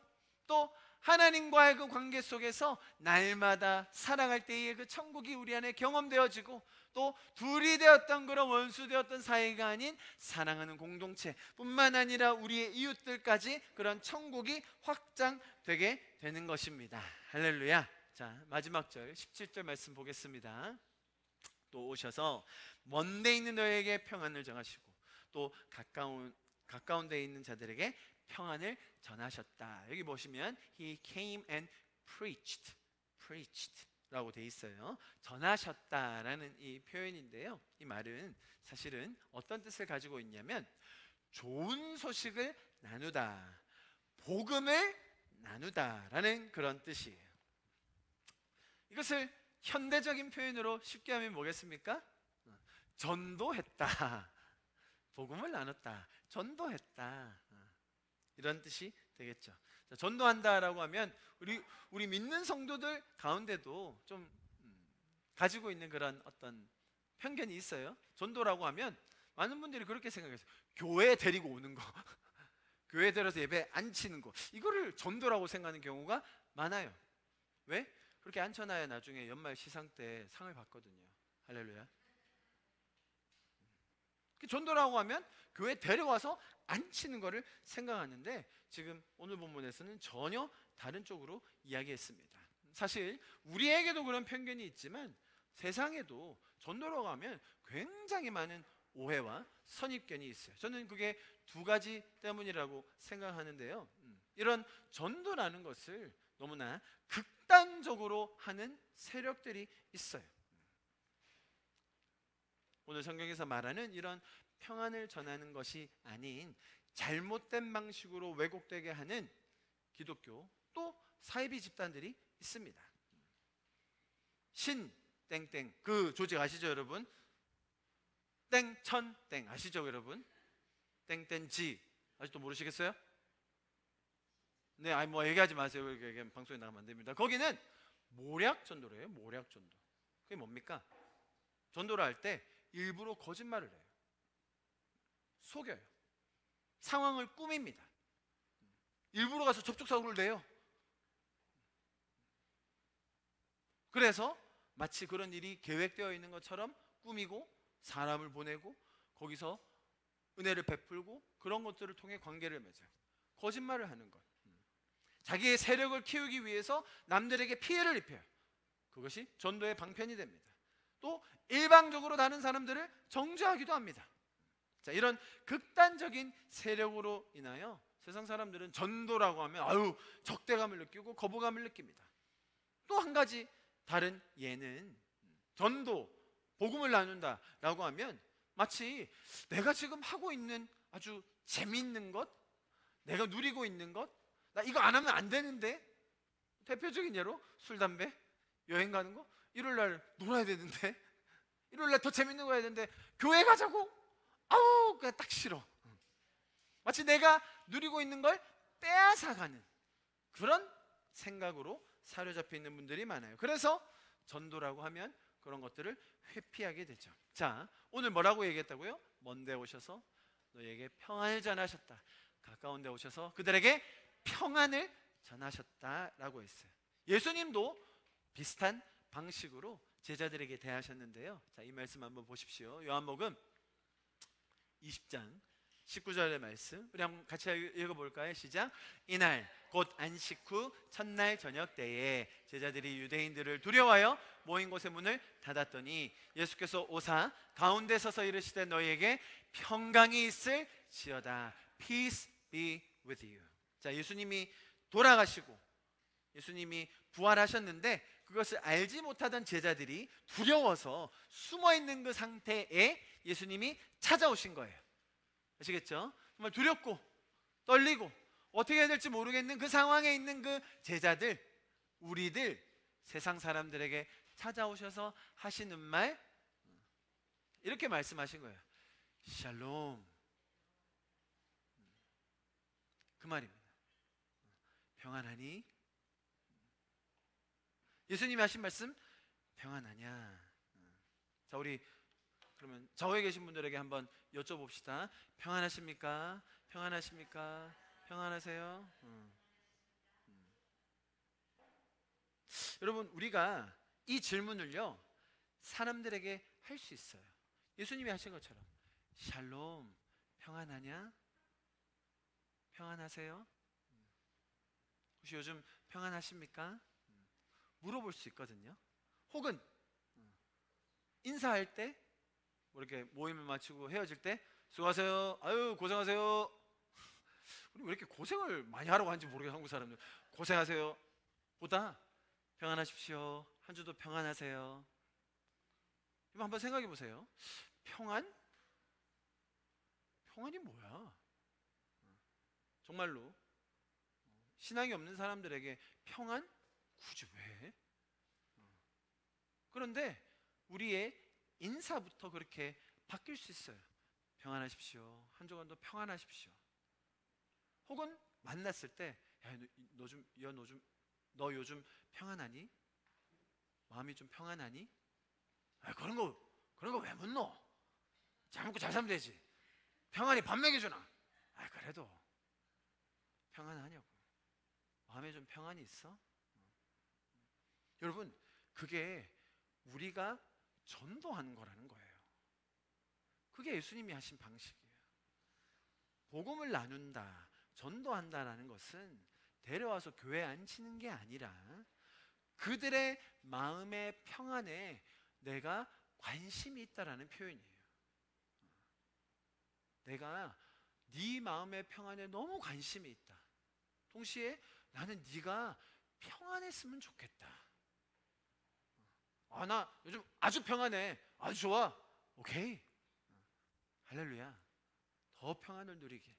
또 하나님과의 그 관계 속에서 날마다 살아갈 때의 그 천국이 우리 안에 경험되어지고, 또 둘이 되었던 그런 원수 되었던 사이가 아닌 사랑하는 공동체 뿐만 아니라 우리의 이웃들까지 그런 천국이 확장되게 되는 것입니다. 할렐루야. 자, 마지막 절 17절 말씀 보겠습니다. 또 오셔서 먼 데 있는 너에게 평안을 정하시고 또 가까운 데 있는 자들에게 평안을 전하셨다. 여기 보시면 He came and preached 라고 돼 있어요. 전하셨다라는 이 표현인데요, 이 말은 사실은 어떤 뜻을 가지고 있냐면 좋은 소식을 나누다, 복음을 나누다라는 그런 뜻이에요. 이것을 현대적인 표현으로 쉽게 하면 뭐겠습니까? 전도했다, 복음을 나눴다, 전도했다, 이런 뜻이 되겠죠. 자, 전도한다라고 하면 우리 믿는 성도들 가운데도 좀 가지고 있는 그런 어떤 편견이 있어요. 전도라고 하면 많은 분들이 그렇게 생각했어요. 교회 데리고 오는 거, 교회 데려서 예배 앉히는 거, 이거를 전도라고 생각하는 경우가 많아요. 왜? 그렇게 앉혀놔야 나중에 연말 시상 때 상을 받거든요. 할렐루야. 전도라고 하면 교회 데려와서 앉히는 거를 생각하는데, 지금 오늘 본문에서는 전혀 다른 쪽으로 이야기했습니다. 사실 우리에게도 그런 편견이 있지만 세상에도 전도라고 하면 굉장히 많은 오해와 선입견이 있어요. 저는 그게 두 가지 때문이라고 생각하는데요, 이런 전도라는 것을 너무나 극단적으로 하는 세력들이 있어요. 오늘 성경에서 말하는 이런 평안을 전하는 것이 아닌 잘못된 방식으로 왜곡되게 하는 기독교, 또 사이비 집단들이 있습니다. 신 땡땡, 그 조직 아시죠 여러분? 땡천 땡 아시죠 여러분? 땡땡지 아직도 모르시겠어요? 네, 아니 뭐 얘기하지 마세요. 이렇게 방송에 나가면 안 됩니다. 거기는 모략 전도래요. 모략 전도. 그게 뭡니까? 전도를 할 때 일부러 거짓말을 해요. 속여요. 상황을 꾸밉니다. 일부러 가서 접촉사고를 내요. 그래서 마치 그런 일이 계획되어 있는 것처럼 꾸미고 사람을 보내고 거기서 은혜를 베풀고 그런 것들을 통해 관계를 맺어요. 거짓말을 하는 것. 자기의 세력을 키우기 위해서 남들에게 피해를 입혀요. 그것이 전도의 방편이 됩니다. 또 일방적으로 다른 사람들을 정죄하기도 합니다. 자, 이런 극단적인 세력으로 인하여 세상 사람들은 전도라고 하면 적대감을 느끼고 거부감을 느낍니다. 또 한 가지 다른 예는 전도, 복음을 나눈다라고 하면 마치 내가 지금 하고 있는 아주 재미있는 것, 내가 누리고 있는 것, 나 이거 안 하면 안 되는데, 대표적인 예로 술, 담배, 여행 가는 거, 일요일날 놀아야 되는데, 일요일날 더 재밌는 거 해야 되는데 교회 가자고? 그냥 딱 싫어. 마치 내가 누리고 있는 걸 빼앗아가는 그런 생각으로 사로잡혀 있는 분들이 많아요. 그래서 전도라고 하면 그런 것들을 회피하게 되죠. 자, 오늘 뭐라고 얘기했다고요? 먼데 오셔서 너에게 평안을 전하셨다. 가까운 데 오셔서 그들에게 평안을 전하셨다라고 했어요. 예수님도 비슷한 방식으로 제자들에게 대하셨는데요. 자, 이 말씀 한번 보십시오. 요한복음 20장 19절의 말씀 우리 한번 같이 읽어볼까요? 시작. 이날 곧 안식 후 첫날 저녁 때에 제자들이 유대인들을 두려워하여 모인 곳의 문을 닫았더니 예수께서 오사 가운데 서서 이르시되 너희에게 평강이 있을지어다. Peace be with you. 자, 예수님이 돌아가시고 예수님이 부활하셨는데 그것을 알지 못하던 제자들이 두려워서 숨어있는 그 상태에 예수님이 찾아오신 거예요. 아시겠죠? 정말 두렵고 떨리고 어떻게 해야 될지 모르겠는 그 상황에 있는 그 제자들, 우리들, 세상 사람들에게 찾아오셔서 하시는 말, 이렇게 말씀하신 거예요. 샬롬. 그 말입니다. 평안하니? 예수님이 하신 말씀, 평안하냐? 자, 우리 그러면 좌우에 계신 분들에게 한번 여쭤봅시다. 평안하십니까? 평안하십니까? 평안하세요? 여러분, 우리가 이 질문을요 사람들에게 할 수 있어요. 예수님이 하신 것처럼 샬롬, 평안하냐? 평안하세요? 혹시 요즘 평안하십니까? 물어볼 수 있거든요. 혹은 인사할 때 이렇게 모임을 마치고 헤어질 때 수고하세요. 아유 고생하세요. 우리 왜 이렇게 고생을 많이 하라고 하는지 모르겠어요. 한국 사람들 고생하세요 보다 평안하십시오. 한 주도 평안하세요. 한번 생각해 보세요. 평안? 평안이 뭐야? 정말로 신앙이 없는 사람들에게 평안? 굳이 왜? 그런데 우리의 인사부터 그렇게 바뀔 수 있어요. 평안하십시오. 한 주간도 평안하십시오. 혹은 만났을 때 너 요즘 평안하니? 마음이 좀 평안하니? 그런 거 왜 묻노? 잘 먹고 잘 살면 되지. 평안히 밥 먹여주나? 그래도 평안하냐고. 마음에 좀 평안이 있어? 여러분, 그게 우리가 전도하는 거라는 거예요. 그게 예수님이 하신 방식이에요. 복음을 나눈다, 전도한다라는 것은 데려와서 교회에 앉히는 게 아니라 그들의 마음의 평안에 내가 관심이 있다라는 표현이에요. 내가 네 마음의 평안에 너무 관심이 있다. 동시에 나는 네가 평안했으면 좋겠다. 나 요즘 아주 평안해. 아주 좋아. 오케이. 할렐루야. 더 평안을 누리게.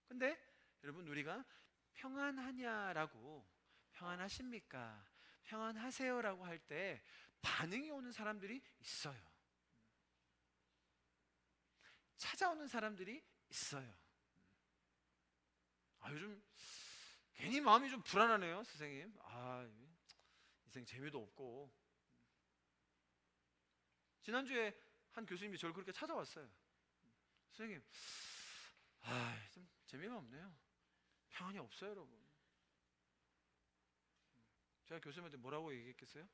근데 여러분, 우리가 평안하냐라고, 평안하십니까? 평안하세요라고 할 때 반응이 오는 사람들이 있어요. 찾아오는 사람들이 있어요. 요즘 괜히 마음이 좀 불안하네요, 선생님. 인생 재미도 없고. 지난주에 한 교수님이 저를 그렇게 찾아왔어요. 선생님, 좀 재미가 없네요. 평안이 없어요, 여러분. 제가 교수님한테 뭐라고 얘기했겠어요?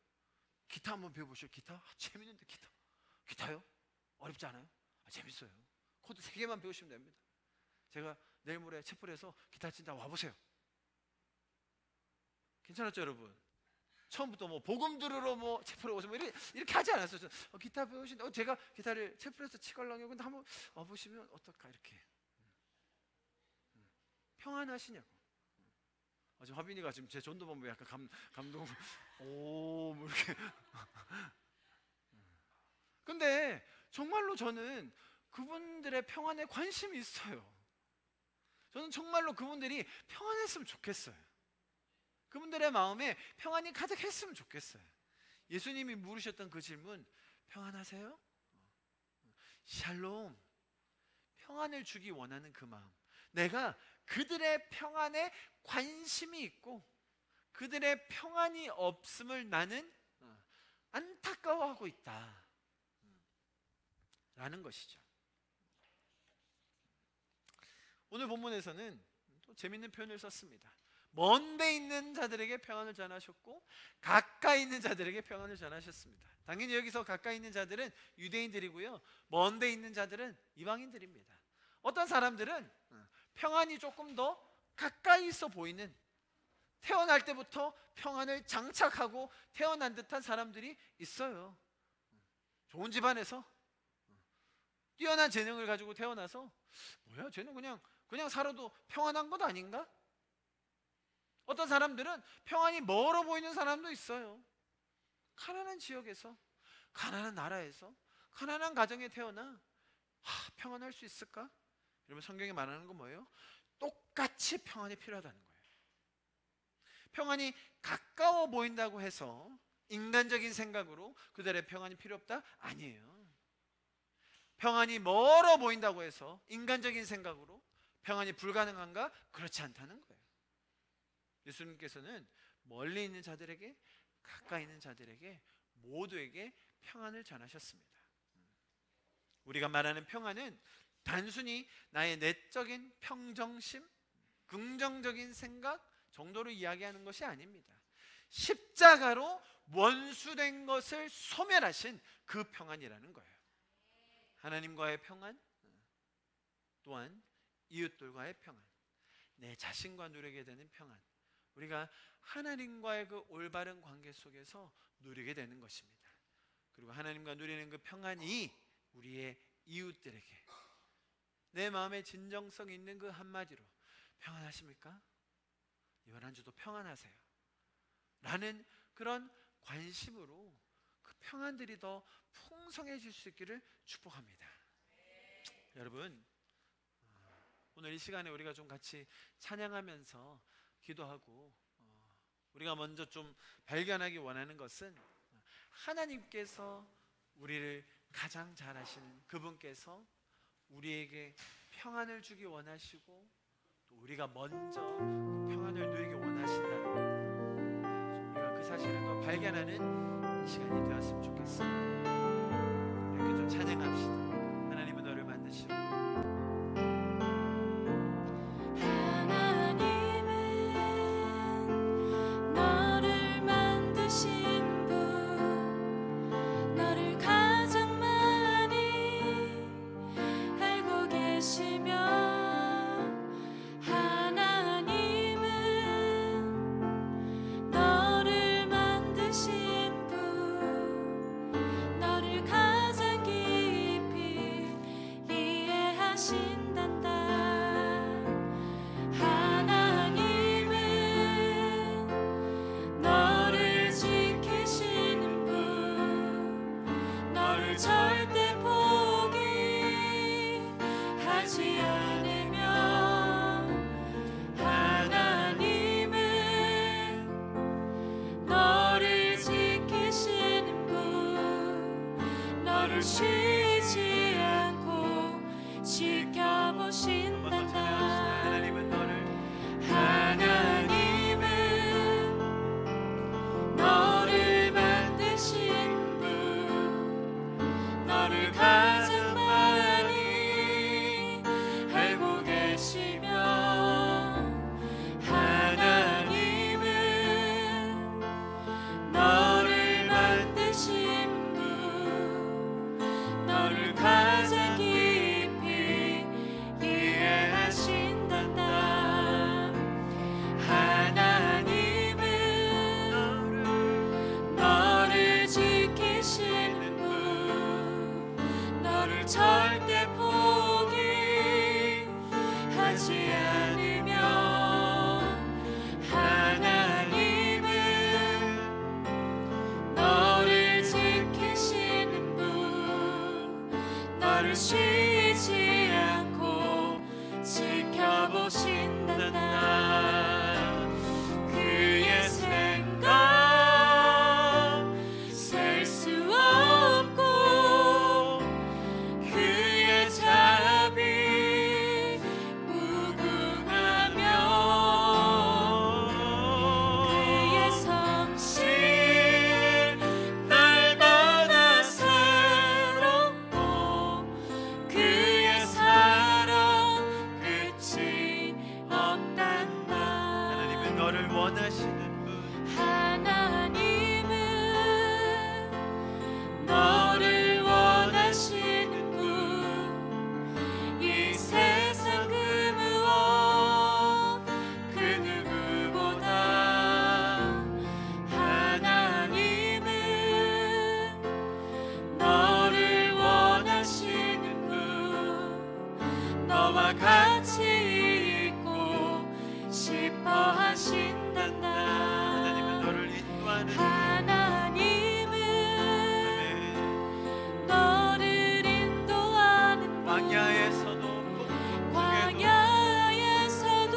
기타 한번 배워보시오. 기타? 재밌는데 기타. 기타요? 어렵지 않아요? 재밌어요. 코드 3개만 배우시면 됩니다. 제가 내일 모레 채플에서 기타 친다 와보세요. 괜찮았죠, 여러분? 처음부터 뭐 복음 들으러 뭐 채플에 오시면 이렇게 하지 않았어요. 기타 배우신다. 제가 기타를 채플에서 치걸랑요. 근데 한번 와보시면 어떨까 이렇게. 평안하시냐고. 지금 화빈이가 지금 제 전도 보면 약간 감동. 뭐 이렇게. 근데 정말로 저는 그분들의 평안에 관심이 있어요. 저는 정말로 그분들이 평안했으면 좋겠어요. 그분들의 마음에 평안이 가득했으면 좋겠어요. 예수님이 물으셨던 그 질문, 평안하세요? 샬롬, 평안을 주기 원하는 그 마음, 내가 그들의 평안에 관심이 있고 그들의 평안이 없음을 나는 안타까워하고 있다 라는 것이죠. 오늘 본문에서는 또 재밌는 표현을 썼습니다. 먼 데 있는 자들에게 평안을 전하셨고 가까이 있는 자들에게 평안을 전하셨습니다. 당연히 여기서 가까이 있는 자들은 유대인들이고요, 먼 데 있는 자들은 이방인들입니다. 어떤 사람들은 평안이 조금 더 가까이 있어 보이는, 태어날 때부터 평안을 장착하고 태어난 듯한 사람들이 있어요. 좋은 집안에서 뛰어난 재능을 가지고 태어나서 뭐야 쟤는 그냥 살아도 평안한 것 아닌가? 어떤 사람들은 평안이 멀어 보이는 사람도 있어요. 가난한 지역에서, 가난한 나라에서, 가난한 가정에 태어나 평안할 수 있을까? 여러분, 성경에 말하는 건 뭐예요? 똑같이 평안이 필요하다는 거예요. 평안이 가까워 보인다고 해서 인간적인 생각으로 그들의 평안이 필요 없다? 아니에요. 평안이 멀어 보인다고 해서 인간적인 생각으로 평안이 불가능한가? 그렇지 않다는 거예요. 예수님께서는 멀리 있는 자들에게, 가까이 있는 자들에게 모두에게 평안을 전하셨습니다. 우리가 말하는 평안은 단순히 나의 내적인 평정심, 긍정적인 생각 정도로 이야기하는 것이 아닙니다. 십자가로 원수된 것을 소멸하신 그 평안이라는 거예요. 하나님과의 평안, 또한 이웃들과의 평안, 내 자신과 누리게 되는 평안, 우리가 하나님과의 그 올바른 관계 속에서 누리게 되는 것입니다. 그리고 하나님과 누리는 그 평안이 우리의 이웃들에게 내 마음에 진정성 있는 그 한마디로 평안하십니까? 이번 한 주도 평안하세요 라는 그런 관심으로 그 평안들이 더 풍성해질 수 있기를 축복합니다. 여러분, 오늘 이 시간에 우리가 좀 같이 찬양하면서 기도하고 우리가 먼저 좀 발견하기 원하는 것은 하나님께서 우리를 가장 잘 아시는 그분께서 우리에게 평안을 주기 원하시고 또 우리가 먼저 평안을 누리기 원하신다는 것, 우리가 그 사실을 더 발견하는 시간이 되었으면 좋겠습니다. 이렇게 좀 찬양합시다. 하나님은 너를 만드시고 쉬지 않고 지켜보신단다. 하나님은 너를 만드신 분, 너를 가장 많이 알고 계십니다. 원하시는 분 하나님은 너를 원하시는 분 이 세상 그 무엇 그 누구보다 하나님은 너를 원하시는 분 너와 같이 있고 싶어 하신단다. 하나님은 너를 인도하는 하나님은 아멘. 너를 인도하는 분 광야에서도 광야에서도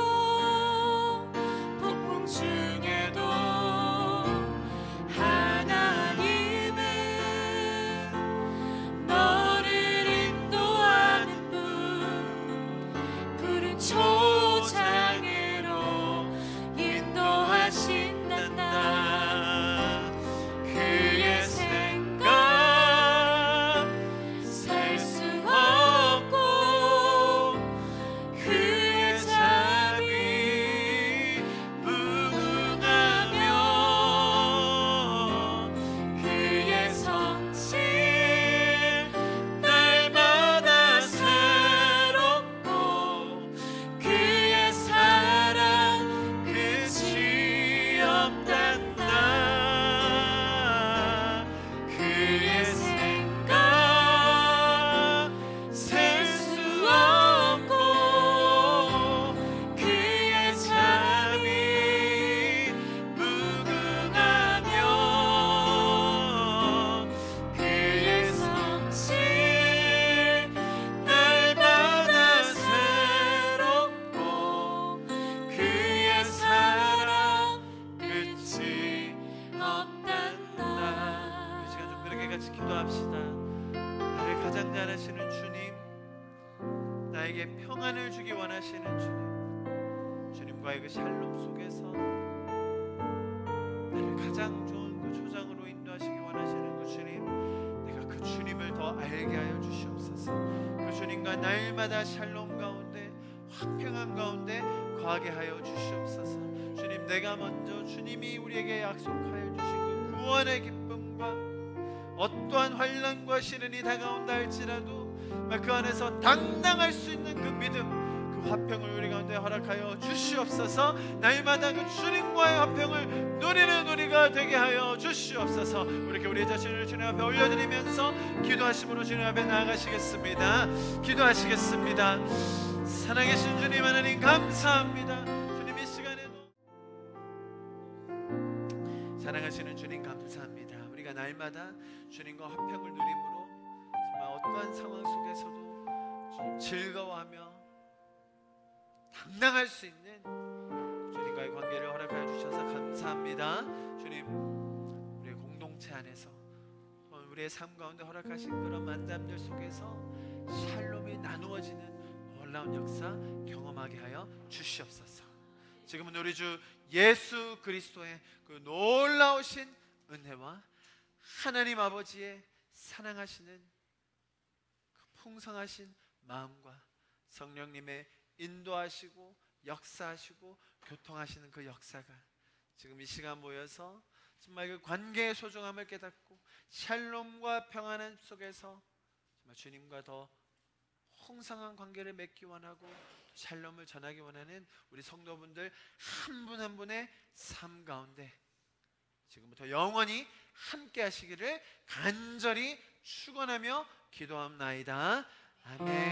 폭풍 중에도 하나님은 너를 인도하는 분 푸른 초장애로 인도하신단다. 그의 생각 셀 수 없고 그의 잠이 무궁하며 그의 성실 날마다 새롭고 그의 사랑 끝이 없단다. 그의 생각 셀 수 없고 그의 잠이 무궁하며 그의 성실 날마다 새롭고 그의 사랑 끝이 없단다. 이 시간 좀 그렇게 같이 기도합시다. 나를 가장 잘 아시는 주님, 나에게 평안을 주기 원하시는 주님, 주님과의 그 샬롬 속에서 나를 가장 좋은 그 초장으로 인도하시기 원하시는 그 주님, 내가 그 주님을 더 알게 하여 주시옵소서. 그 주님과 날마다 샬롬 가운데 화평한 가운데 거하게 하여 주시옵소서. 주님, 내가 먼저 주님이 우리에게 약속하여 주신 그 구원의 기쁨과 어떠한 환난과 시련이 다가온다 할지라도 그 안에서 당당할 수 있는 그 믿음, 그 화평을 우리 가운데 허락하여 주시옵소서. 날마다 그 주님과의 화평을 누리는 우리가 되게 하여 주시옵소서. 이렇게 우리 자신을 주님 앞에 올려드리면서 기도하심으로 주님 앞에 나아가시겠습니다. 기도하시겠습니다. 살아계신 주님 하나님 감사합니다. 주님 이 시간에도 사랑하시는 주님 감사합니다. 우리가 날마다 주님과 화평을 누림으로 정말 어떠한 상황 속에서도 주님 즐거워하며 당당할 수 있는 주님과의 관계를 허락하여 주셔서 감사합니다. 주님, 우리의 공동체 안에서 우리의 삶 가운데 허락하신 그런 만남들 속에서 샬롬이 나누어지는 놀라운 역사 경험하게 하여 주시옵소서. 지금은 우리 주 예수 그리스도의 그 놀라우신 은혜와 하나님 아버지의 사랑하시는 그 풍성하신 마음과 성령님의 인도하시고 역사하시고 교통하시는 그 역사가 지금 이 시간 모여서 정말 그 관계의 소중함을 깨닫고 샬롬과 평안함 속에서 정말 주님과 더 풍성한 관계를 맺기 원하고 샬롬을 전하기 원하는 우리 성도분들 한 분 한 분의 삶 가운데 지금부터 영원히 함께 하시기를 간절히 축원하며 기도합나이다. 아멘.